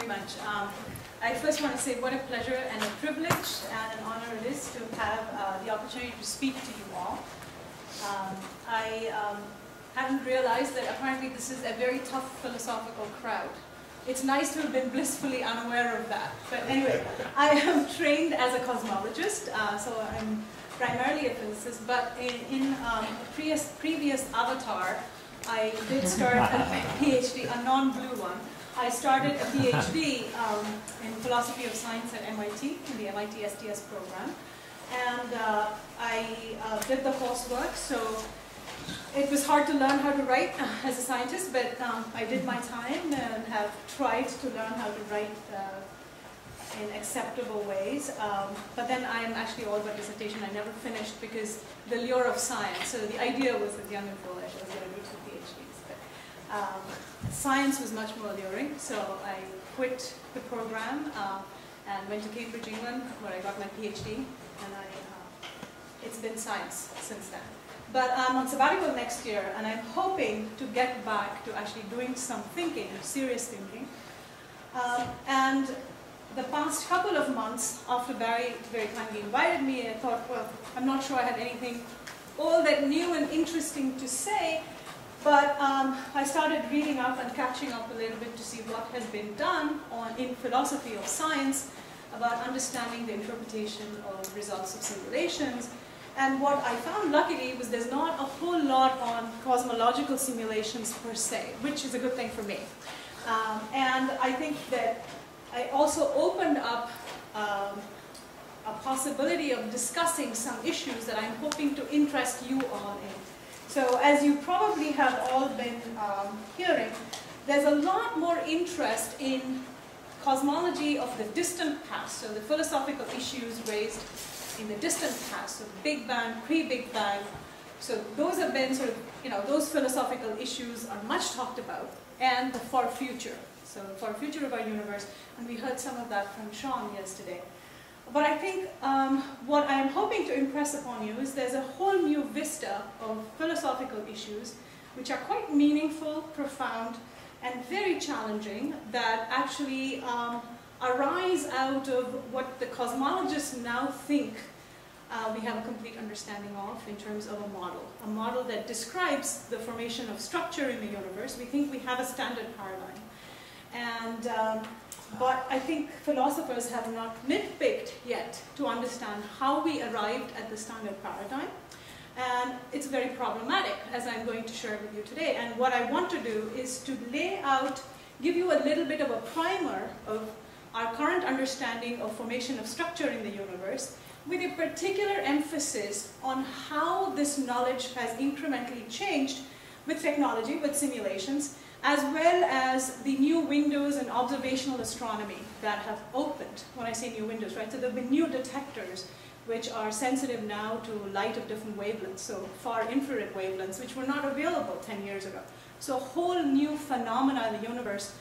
much. I first want to say what a pleasure and a privilege and an honor it is to have the opportunity to speak to you all. I hadn't realized that apparently this is a very tough philosophical crowd. It's nice to have been blissfully unaware of that. But anyway, I am trained as a cosmologist, so I'm primarily a physicist, but in a previous avatar, I did start a PhD, a non-blue one. I started a PhD in philosophy of science at MIT, in the MIT STS program. And I did the coursework, so it was hard to learn how to write as a scientist, but I did my time and have tried to learn how to write in acceptable ways. But then I am actually all but dissertation. I never finished because the lure of science. So the idea was that young and foolish, I was going to do 2 PhDs. But science was much more alluring, so I quit the program and went to Cambridge, England, where I got my PhD. And it's been science since then. But I'm on sabbatical next year, and I'm hoping to get back to actually doing some thinking, serious thinking. And the past couple of months, after Barry very kindly invited me, I thought, well, I'm not sure I had anything all that new and interesting to say, but I started reading up and catching up a little bit to see what has been done in philosophy of science about understanding the interpretation of results of simulations. And what I found, luckily, was there's not a whole lot on cosmological simulations per se, which is a good thing for me. And I think that I also opened up a possibility of discussing some issues that I'm hoping to interest you all in. So as you probably have all been hearing, there's a lot more interest in cosmology of the distant past, so the philosophical issues raised in the distant past, so Big Bang, pre-Big Bang. So those have been sort of, those philosophical issues are much talked about, and the far future. So the far future of our universe, and we heard some of that from Sean yesterday. But I think what I'm hoping to impress upon you is there's a whole new vista of philosophical issues which are quite meaningful, profound, and very challenging that actually arise out of what the cosmologists now think we have a complete understanding of in terms of a model that describes the formation of structure in the universe. We think we have a standard paradigm. And, but I think philosophers have not nitpicked yet to understand how we arrived at the standard paradigm. And it's very problematic, as I'm going to share with you today. And what I want to do is to lay out, give you a little bit of a primer of our current understanding of formation of structure in the universe, with a particular emphasis on how this knowledge has incrementally changed with technology, with simulations, as well as the new windows in observational astronomy that have opened. When I say new windows, right? So there have been new detectors which are sensitive now to light of different wavelengths, so far infrared wavelengths, which were not available 10 years ago. So a whole new phenomena in the universe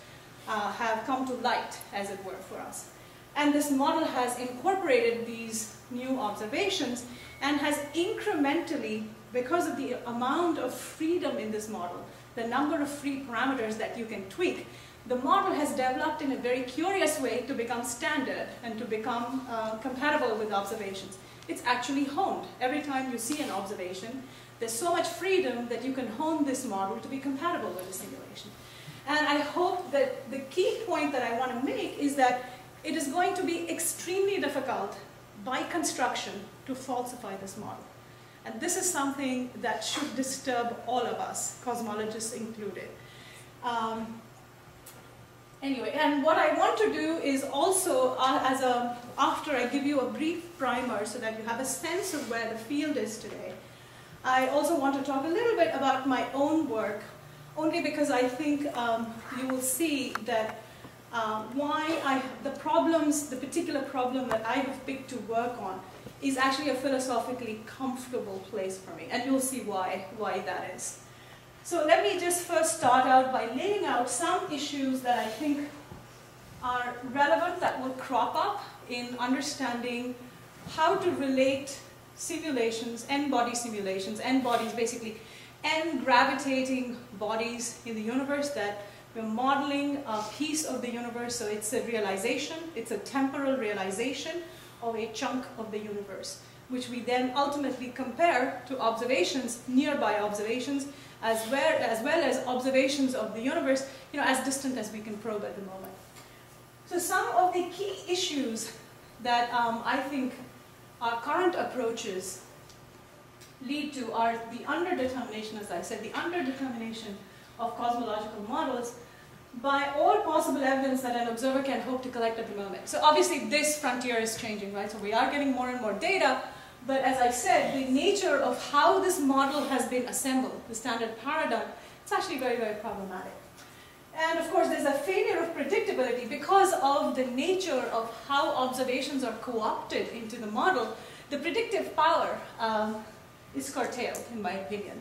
have come to light, as it were, for us. And this model has incorporated these new observations and has incrementally, because of the amount of freedom in this model, the number of free parameters that you can tweak, the model has developed in a very curious way to become standard and to become compatible with observations. It's actually honed. Every time you see an observation, there's so much freedom that you can hone this model to be compatible with the simulation. And I hope that the key point that I want to make is that it is going to be extremely difficult by construction to falsify this model. And this is something that should disturb all of us, cosmologists included. Anyway, and what I want to do is also, after I give you a brief primer so that you have a sense of where the field is today, I also want to talk a little bit about my own work, only because I think you will see that the particular problem that I have picked to work on is actually a philosophically comfortable place for me, and you'll see why that is. So let me just first start out by laying out some issues that I think are relevant, that will crop up in understanding how to relate simulations, n-body simulations, n-bodies basically, n-gravitating bodies in the universe that We're modeling a piece of the universe, so it's a realization, it's a temporal realization of a chunk of the universe, which we then ultimately compare to observations, nearby observations, as well as observations of the universe, as distant as we can probe at the moment. So some of the key issues that I think our current approaches lead to are the underdetermination, as I said, the underdetermination of cosmological models by all possible evidence that an observer can hope to collect at the moment. So obviously this frontier is changing, right? So we are getting more and more data, but as I said, the nature of how this model has been assembled, the standard paradigm, it's actually very, very problematic. And of course, there's a failure of predictability because of the nature of how observations are co-opted into the model. The predictive power is curtailed, in my opinion.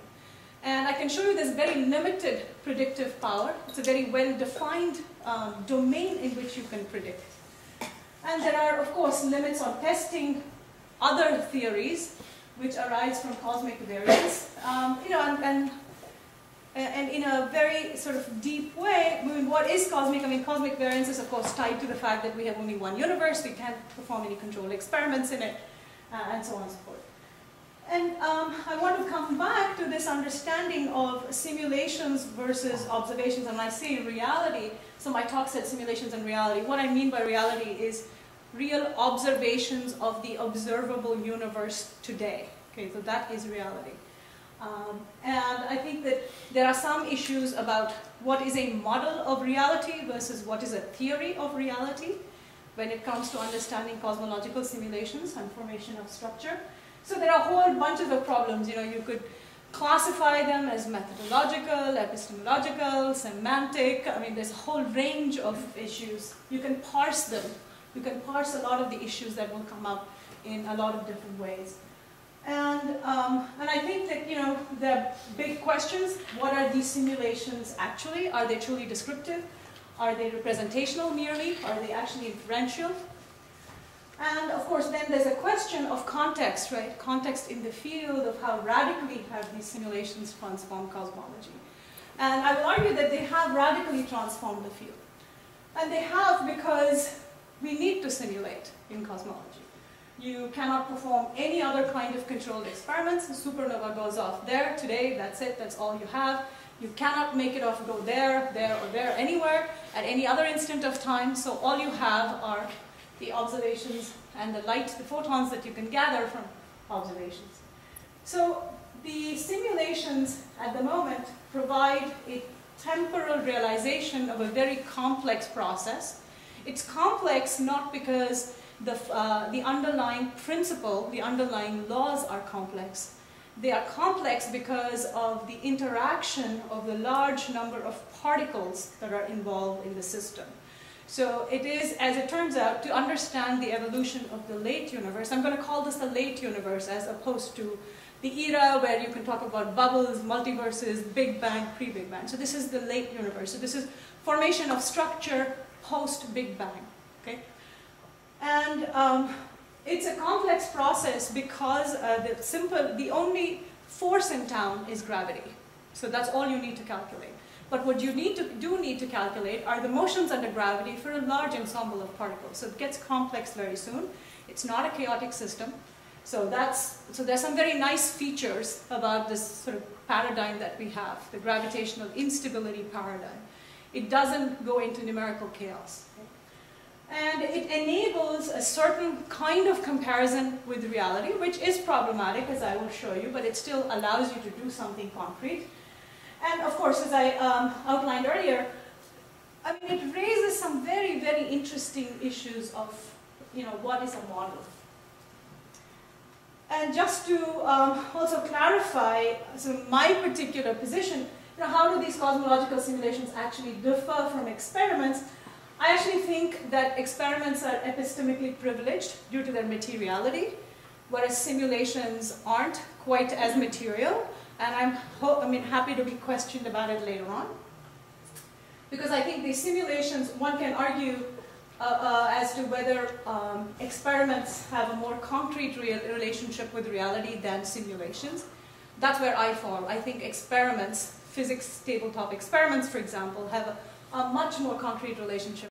And I can show you this very limited predictive power. It's a very well-defined domain in which you can predict. And there are, of course, limits on testing other theories which arise from cosmic variance. And in a very sort of deep way, what is cosmic? Cosmic variance is, of course, tied to the fact that we have only one universe. We can't perform any controlled experiments in it, and so on and so forth. And I want to come back to this understanding of simulations versus observations. And I say reality, so my talk said simulations and reality. What I mean by reality is real observations of the observable universe today. Okay, so that is reality. And I think that there are some issues about what is a model of reality versus what is a theory of reality when it comes to understanding cosmological simulations and formation of structure. So there are a whole bunch of problems. You could classify them as methodological, epistemological, semantic. There's a whole range of issues. You can parse them. You can parse a lot of the issues that will come up in a lot of different ways. And I think that, there are big questions. What are these simulations actually? Are they truly descriptive? Are they representational merely? Are they actually inferential? And of course, then there's a question of context, right? Context in the field of how radically have these simulations transformed cosmology. And I will argue that they have radically transformed the field. And they have because we need to simulate in cosmology. You cannot perform any other kind of controlled experiments. The supernova goes off there today, that's it, that's all you have. You cannot make it off go there, or there, anywhere, at any other instant of time. So all you have are the observations and the light, the photons that you can gather from observations. So the simulations at the moment provide a temporal realization of a very complex process. It's complex not because the underlying principle, the underlying laws are complex. They are complex because of the interaction of the large number of particles that are involved in the system. So it is, as it turns out, to understand the evolution of the late universe. I'm going to call this the late universe as opposed to the era where you can talk about bubbles, multiverses, Big Bang, pre-Big Bang. So this is the late universe. So this is formation of structure post-Big Bang. Okay? And it's a complex process because the only force in town is gravity. So that's all you need to calculate. But what you need to calculate are the motions under gravity for a large ensemble of particles. So it gets complex very soon. It's not a chaotic system. So there's some very nice features about this sort of paradigm that we have, the gravitational instability paradigm. It doesn't go into numerical chaos. And it enables a certain kind of comparison with reality, which is problematic, as I will show you, but it still allows you to do something concrete. And of course, as I outlined earlier, it raises some very, very interesting issues of, what is a model? And just to also clarify my particular position, how do these cosmological simulations actually differ from experiments? I actually think that experiments are epistemically privileged due to their materiality, whereas simulations aren't quite as material. And I'm happy to be questioned about it later on. Because I think these simulations, one can argue as to whether experiments have a more concrete relationship with reality than simulations. That's where I fall. I think experiments, physics tabletop experiments, for example, have a a much more concrete relationship